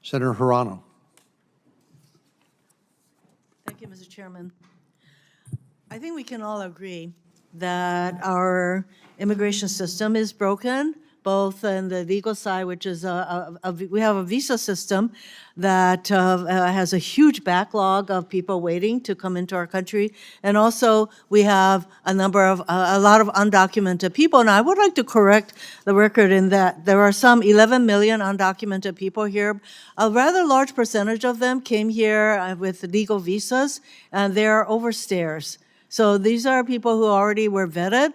Senator Hirono. Thank you, Mr. Chairman. I think we can all agree that our immigration system is broken, both in the legal side, which is we have a visa system that has a huge backlog of people waiting to come into our country, and also we have a lot of undocumented people. And I would like to correct the record in that there are some 11 million undocumented people here. A rather large percentage of them came here with legal visas, and they're overstayers. So these are people who already were vetted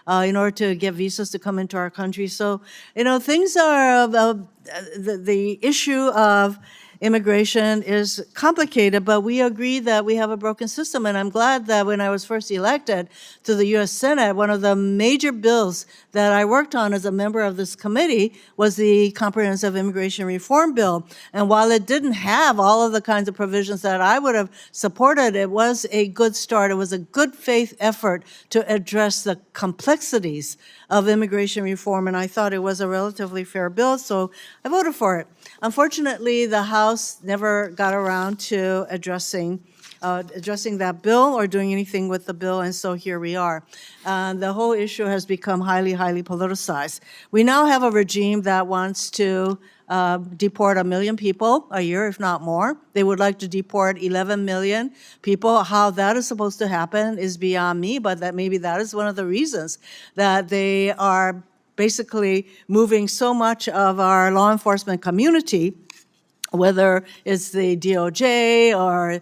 in order to get visas to come into our country. So, things are, the issue of immigration is complicated, but we agree that we have a broken system. And I'm glad that when I was first elected to the U.S. Senate, one of the major bills that I worked on as a member of this committee was the Comprehensive Immigration Reform Bill. And while it didn't have all of the kinds of provisions that I would have supported, it was a good start. It was a good faith effort to address the complexities of immigration reform, and I thought it was a relatively fair bill, so I voted for it. Unfortunately, the House never got around to addressing that bill or doing anything with the bill, and so here we are. The whole issue has become highly, highly politicized. We now have a regime that wants to deport 1 million people a year, if not more. They would like to deport 11 million people. How that is supposed to happen is beyond me, but maybe that is one of the reasons that they are basically moving so much of our law enforcement community, whether it's the DOJ or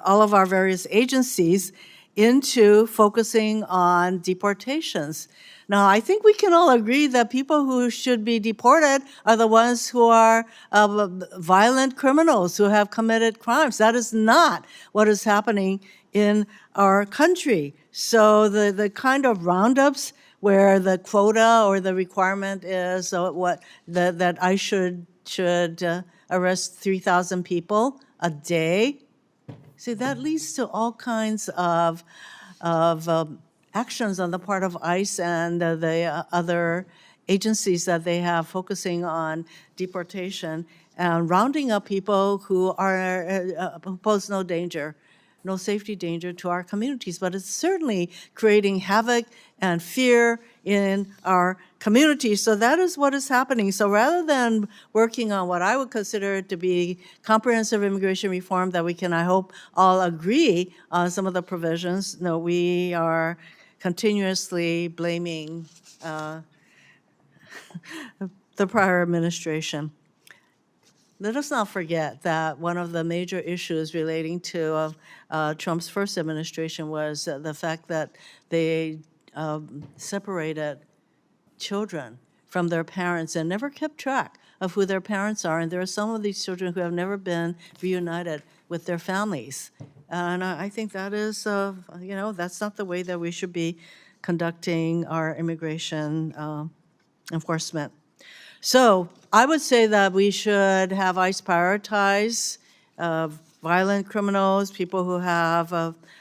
all of our various agencies, into focusing on deportations. Now, I think we can all agree that people who should be deported are the ones who are violent criminals who have committed crimes. That is not what is happening in our country. So the kind of roundups where the quota or the requirement is that I should arrest 3,000 people a day, see, that leads to all kinds of actions on the part of ICE and the other agencies that they have focusing on deportation and rounding up people who pose no danger, no safety danger to our communities. But it's certainly creating havoc and fear in our communities. So that is what is happening. So rather than working on what I would consider to be comprehensive immigration reform that we can, I hope, all agree on some of the provisions, no, we are continuously blaming the prior administration. Let us not forget that one of the major issues relating to Trump's first administration was the fact that they separated children from their parents and never kept track of who their parents are. And there are some of these children who have never been reunited with their families. And I think that is, that's not the way that we should be conducting our immigration enforcement. So I would say that we should have ICE prioritize violent criminals, people who have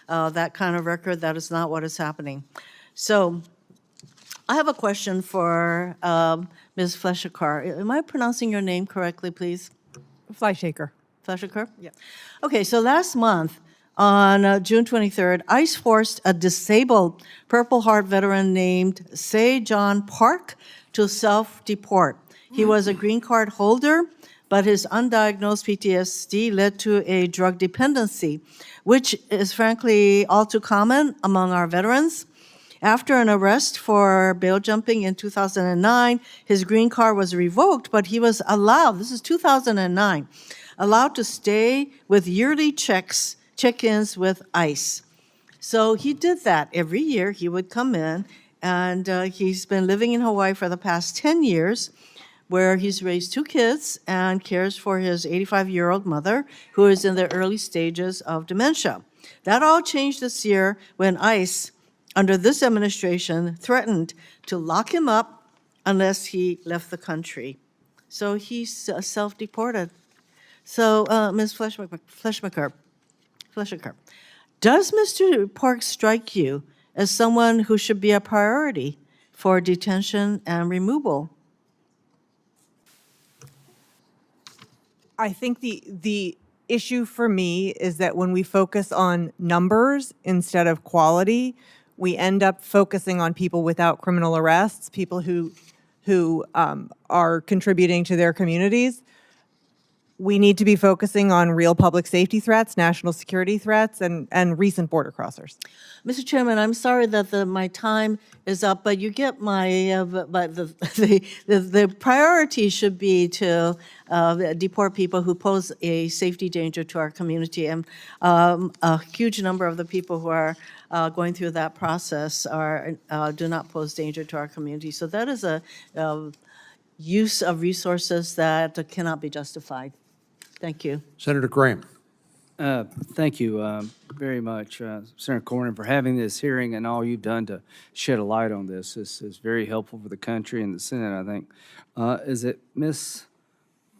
that kind of record. That is not what is happening. So I have a question for Ms. Fleshikar. Am I pronouncing your name correctly, please? Flyshaker. Fleshikar? Yeah. Okay, so last month, on June 23rd, ICE forced a disabled Purple Heart veteran named Se John Park to self-deport. He was a green card holder, but his undiagnosed PTSD led to a drug dependency, which is frankly all too common among our veterans. After an arrest for bail jumping in 2009, his green card was revoked, but he was allowed, this is 2009, allowed to stay with yearly check-ins with ICE. So he did that every year. He would come in, and he's been living in Hawaii for the past 10 years, where he's raised 2 kids and cares for his 85-year-old mother, who is in the early stages of dementia. That all changed this year when ICE, under this administration, threatened to lock him up unless he left the country. So he's self-deported. So, Ms. Fleshikar, does Mr. Park strike you as someone who should be a priority for detention and removal? I think the issue for me is that when we focus on numbers instead of quality, we end up focusing on people without criminal arrests, people who are contributing to their communities. We need to be focusing on real public safety threats, national security threats, and recent border crossers. Mr. Chairman, I'm sorry that my time is up, but you get my, but the priority should be to deport people who pose a safety danger to our community. And a huge number of the people who are going through that process do not pose danger to our community. So that is a use of resources that cannot be justified. Thank you. Senator Graham. Thank you very much, Senator Cornyn, for having this hearing and all you've done to shed a light on this. This is very helpful for the country and the Senate, I think. Is it Ms.